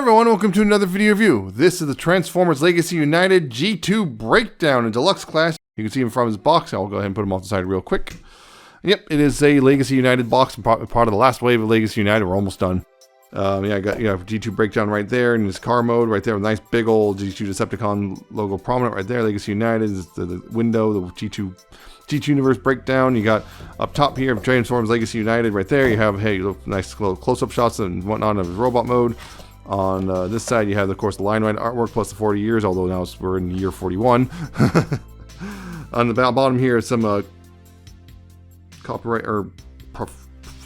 everyone, welcome to another video review. This is the Transformers Legacy United G2 Breakdown in Deluxe Class. You can see him from his box. I'll go ahead and put him off the side real quick. Yep, it is a Legacy United box, part of the last wave of Legacy United. We're almost done. Yeah, I got G2 Breakdown right there in his car mode, right there with a nice big old G2 Decepticon logo prominent right there. Legacy United is the window, the G2 Universe Breakdown. You got up top here Transformers Legacy United right there. You have, hey, nice little close-up shots and whatnot of his robot mode. On this side, you have, of course, the line ride artwork plus the 40 years, although now we're in year 41. On the bottom here is some copyright or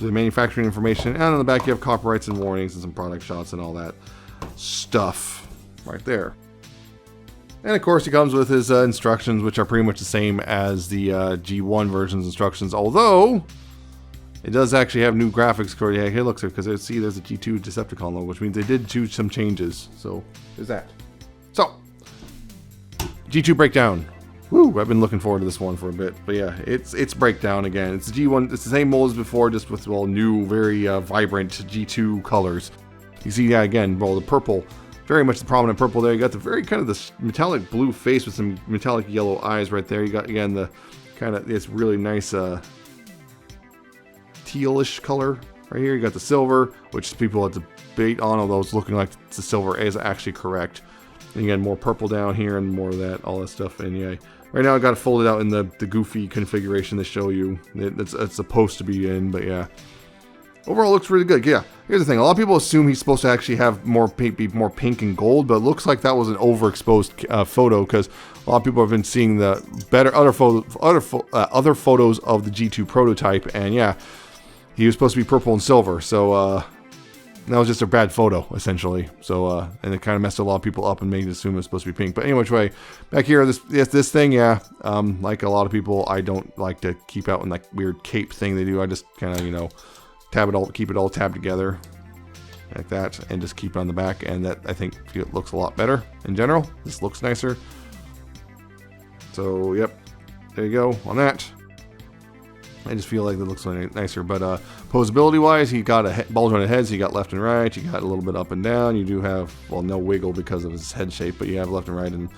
the manufacturing information, and on the back you have copyrights and warnings and some product shots and all that stuff right there. And of course, he comes with his instructions, which are pretty much the same as the G1 version's instructions, although it does actually have new graphics. Yeah, here looks because there's a G2 Decepticon logo, which means they did do some changes. So there's that. So G2 Breakdown. Woo! I've been looking forward to this one for a bit, but yeah, it's Breakdown again. It's the G1. It's the same mold as before, just with new, very vibrant G2 colors. You see, yeah, again, the purple, very much the prominent purple there. You got the very kind of the metallic blue face with some metallic yellow eyes right there. You got again the kind of this really nice tealish color right here. You got the silver, which people have debate on, although it's looking like the silver is actually correct. And again, more purple down here and more of that, all that stuff. And yeah, right now I got it folded out in the goofy configuration to show you. It's supposed to be in, but yeah. Overall, looks really good. Yeah, here's the thing. A lot of people assume he's supposed to actually have be more pink and gold, but it looks like that was an overexposed photo, because a lot of people have been seeing the other photos of the G2 prototype, and yeah, he was supposed to be purple and silver, so that was just a bad photo, essentially. So, and it kind of messed a lot of people up and made it assume it was supposed to be pink. But anyway, which way, back here, this thing, yeah, like a lot of people, I don't like to keep out in like weird cape thing they do. I just kind of, keep it all tabbed together like that, and just keep it on the back. And that, I think, it looks a lot better in general. This looks nicer. So, yep, there you go on that. I just feel like it looks nicer, but posability-wise, he got a ball-jointed head, so you got left and right. You got a little bit up and down. You do have, well, no wiggle because of his head shape, but you have left and right. And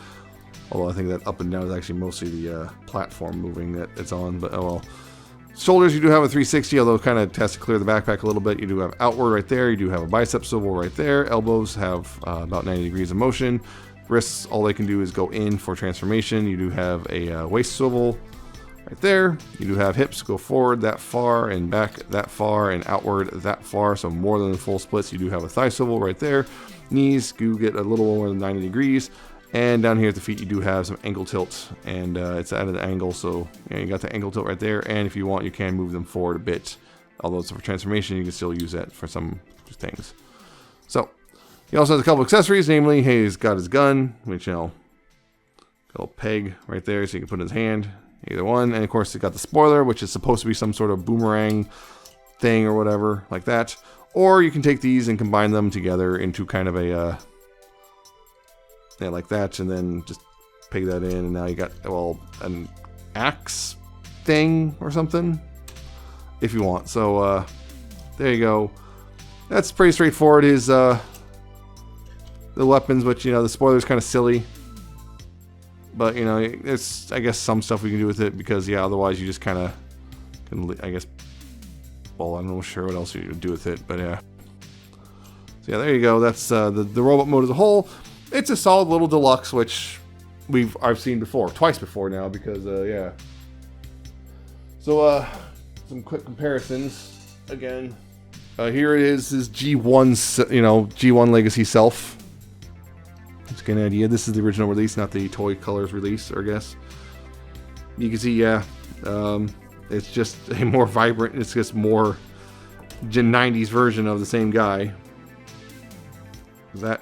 although I think that up and down is actually mostly the platform moving that it's on, but oh well. Shoulders, you do have a 360, although it kind of has to clear the backpack a little bit. You do have outward right there. You do have a bicep swivel right there. Elbows have about 90 degrees of motion. Wrists, all they can do is go in for transformation. You do have a waist swivel right there. You do have hips go forward that far and back that far and outward that far, so more than the full splits. You do have a thigh swivel right there. Knees do get a little more than 90 degrees. And down here at the feet, you do have some ankle tilt, and it's at an angle, so yeah, you got the ankle tilt right there. And if you want, you can move them forward a bit. Although it's for transformation, you can still use that for some things. So he also has a couple accessories, namely, hey, he's got his gun, which got a little peg right there, so you can put in his hand. Either one. And of course, it got the spoiler, which is supposed to be some sort of boomerang thing or whatever like that. Or you can take these and combine them together into kind of a yeah, like that, and then just peg that in, and now you got, well, an axe thing or something if you want. So there you go. That's pretty straightforward. His the weapons, which the spoiler is kind of silly. But, there's, I guess, some stuff we can do with it, because, yeah, otherwise you just kind of can, I guess, well, I'm not sure what else you would do with it, but, yeah. So, yeah, there you go. That's the robot mode as a whole. It's a solid little deluxe, which I've seen before, twice before now, because, yeah. So, some quick comparisons, again. Here it is, his G1 Legacy self. Just get an idea. This is the original release, not the Toy Colors release, I guess. You can see, yeah, it's just a more vibrant, it's just more Gen 90s version of the same guy. That.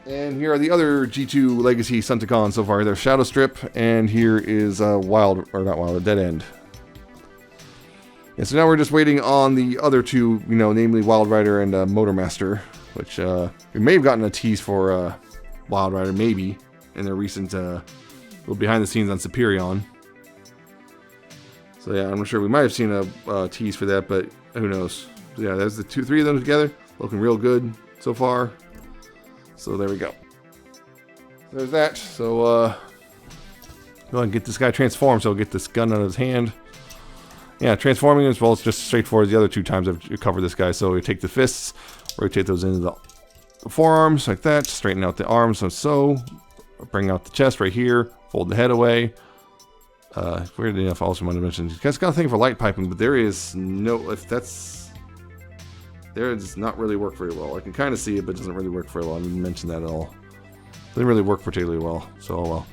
And here are the other G2 Legacy Decepticons so far. There's Shadow Strip, and here is a Dead End. And so now we're just waiting on the other two, namely Wild Rider and Motormaster, which we may have gotten a tease for Wild Rider, maybe, in their recent little behind the scenes on Superion. So yeah, I'm not sure. We might have seen a tease for that, but who knows? So yeah, there's the three of them together, looking real good so far. So there we go. There's that. So go ahead and get this guy transformed. So get this gun out of his hand. Yeah, transforming as well as just straightforward as the other 2 times I've covered this guy. So we take the fists, rotate those into the forearms like that, straighten out the arms so, bring out the chest right here, fold the head away. Weirdly enough, I also want to mention, you guys got a thing for light piping, but there is no, there does not really work very well. I can kind of see it, but it doesn't really work very well. I didn't mention that at all. Didn't really work particularly well, so well.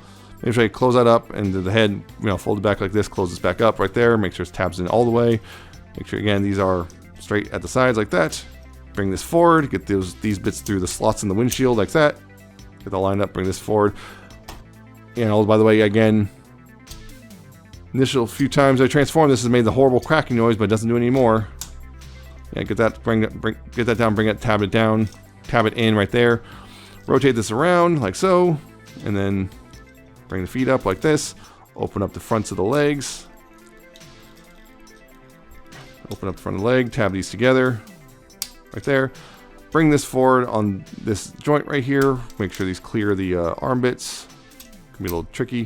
Make sure you close that up and the head, fold it back like this, close this back up right there, make sure it's tabs in all the way. Make sure, again, these are straight at the sides like that. Bring this forward, get these bits through the slots in the windshield like that. Get that lined up, bring this forward. And by the way, again, initial few times I transformed, this has made the horrible cracking noise, but it doesn't do any more. Yeah, get that, get that down, bring it, tab it down, tab it in right there. Rotate this around like so, and then bring the feet up like this. Open up the fronts of the legs. Open up the front of the leg, tab these together. Right there. Bring this forward on this joint right here. Make sure these clear the arm bits. Can be a little tricky.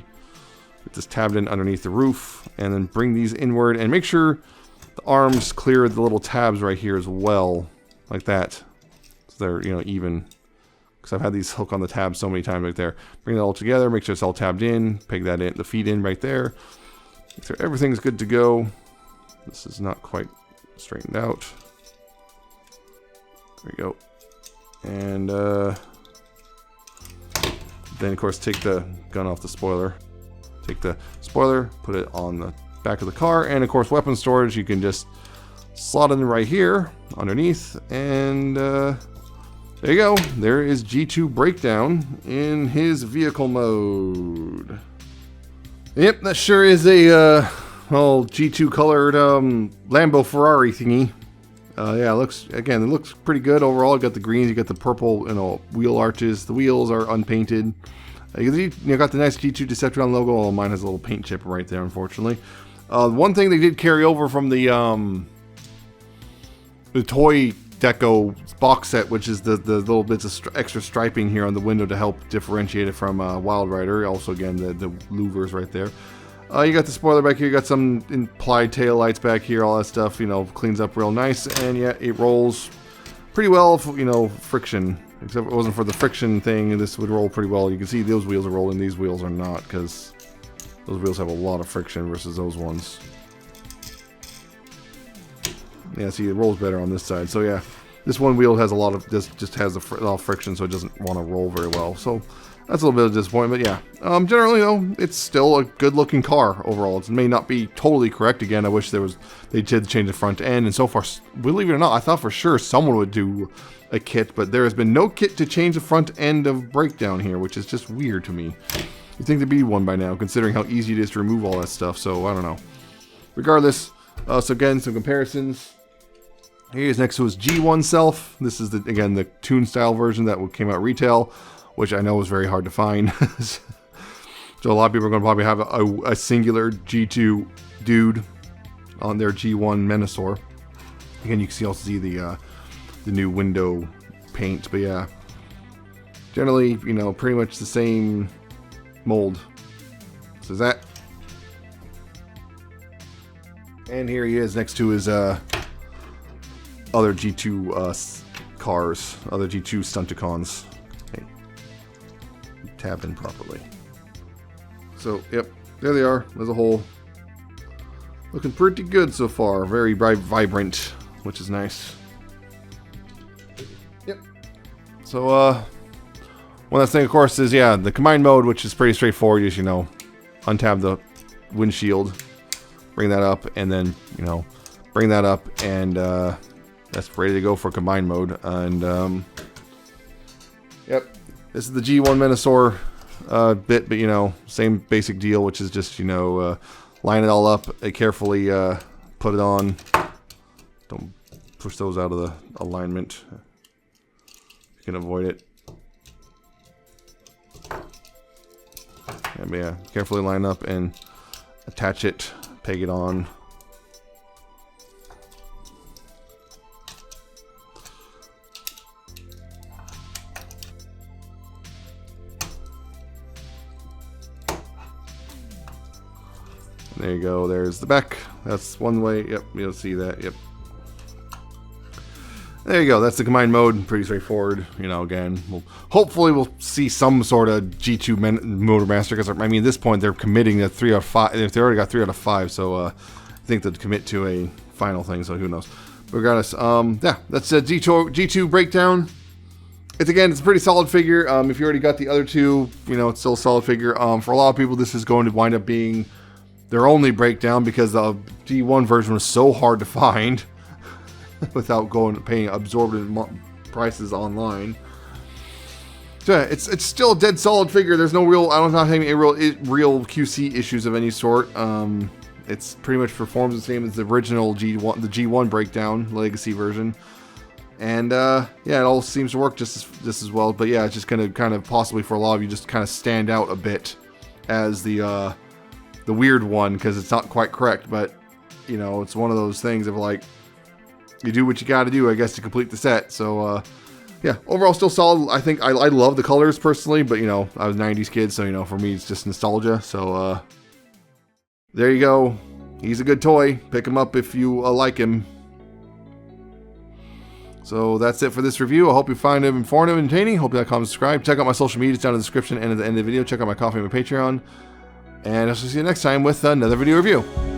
Get this tabbed in underneath the roof, and then bring these inward, and make sure the arms clear the little tabs right here as well, like that. So they're even. Because I've had these hook on the tabs so many times right there. Bring that all together. Make sure it's all tabbed in. Peg that in, the feet in right there. Make sure everything's good to go. This is not quite straightened out. There we go. And then, of course, take the gun off the spoiler. Take the spoiler, put it on the back of the car. And, of course, weapon storage, you can just slot in right here underneath. And there you go. There is G2 Breakdown in his vehicle mode. Yep, that sure is a G2 colored Lambo Ferrari thingy. Yeah, it looks pretty good overall. You got the greens, you got the purple, wheel arches. The wheels are unpainted. You got the nice G2 Decepticon logo. Well, mine has a little paint chip right there, unfortunately. One thing they did carry over from the toy deco box set, which is the little bits of extra striping here on the window to help differentiate it from Wild Rider. Also, again, the louvers right there. You got the spoiler back here, you got some implied tail lights back here, all that stuff, cleans up real nice, and yeah, it rolls pretty well, friction. Except if it wasn't for the friction thing, this would roll pretty well. You can see those wheels are rolling, these wheels are not, because those wheels have a lot of friction versus those ones. Yeah, see, it rolls better on this side, so yeah. This one wheel has a lot of, just has a lot of friction, so it doesn't want to roll very well, so that's a little bit of disappointment, yeah. Generally, though, it's still a good-looking car overall. It may not be totally correct. Again, I wish they did change the front end. And so far, believe it or not, I thought for sure someone would do a kit, but there has been no kit to change the front end of Breakdown here, which is just weird to me. You'd think there'd be one by now, considering how easy it is to remove all that stuff. So I don't know. Regardless, so again, some comparisons. Here's next to his G1 self. This is again the tune style version that came out retail, which I know is very hard to find. So a lot of people are going to probably have a singular G2 dude on their G1 Menasor. Again, you can also see the new window paint, but yeah, generally, pretty much the same mold. So that, and here he is next to his other G2 cars, other G2 Stunticons. Okay. Tabbed in properly. So, yep, there they are as a whole. Looking pretty good so far. Very vibrant, which is nice. Yep. So, one last thing, of course, is, yeah, the combined mode, which is pretty straightforward. As untab the windshield, bring that up, and then, bring that up, and that's ready to go for combined mode. And, yep, this is the G1 Menasor bit, but same basic deal, which is just line it all up, carefully put it on. Don't push those out of the alignment. You can avoid it. And yeah, carefully line up and attach it, peg it on. There you go. There's the back. That's one way. Yep, you'll see that. Yep. There you go. That's the combined mode. Pretty straightforward. You know, again, hopefully we'll see some sort of G2 Motor Master, because I mean, at this point they're committing to 3 out of 5. If they already got 3 out of 5, so I think they'll commit to a final thing. So who knows? But regardless, yeah, that's a G2 breakdown. It's a pretty solid figure. If you already got the other two, you know, it's still a solid figure. For a lot of people, this is going to wind up being their only breakdown, because the G1 version was so hard to find without paying absorbent prices online. So yeah, it's still a dead solid figure. There's no real, I don't know, having real QC issues of any sort. It's pretty much performs the same as the original G1, the G1 breakdown legacy version, and yeah, it all seems to work just as well. But yeah, it's just gonna kind of possibly for a lot of you just kind of stand out a bit as the weird one, because it's not quite correct. But you know, it's one of those things of like, you do what you got to do, I guess, to complete the set. So yeah, overall still solid. I think I love the colors personally, but you know, I was a 90s kid, so you know, for me it's just nostalgia. So there you go. He's a good toy. Pick him up if you like him. So that's it for this review. I hope you find it informative and entertaining. Hope you like, comment, subscribe. Check out my social media. It's down in the description and at the end of the video. Check out my coffee and my Patreon. And I'll see you next time with another video review.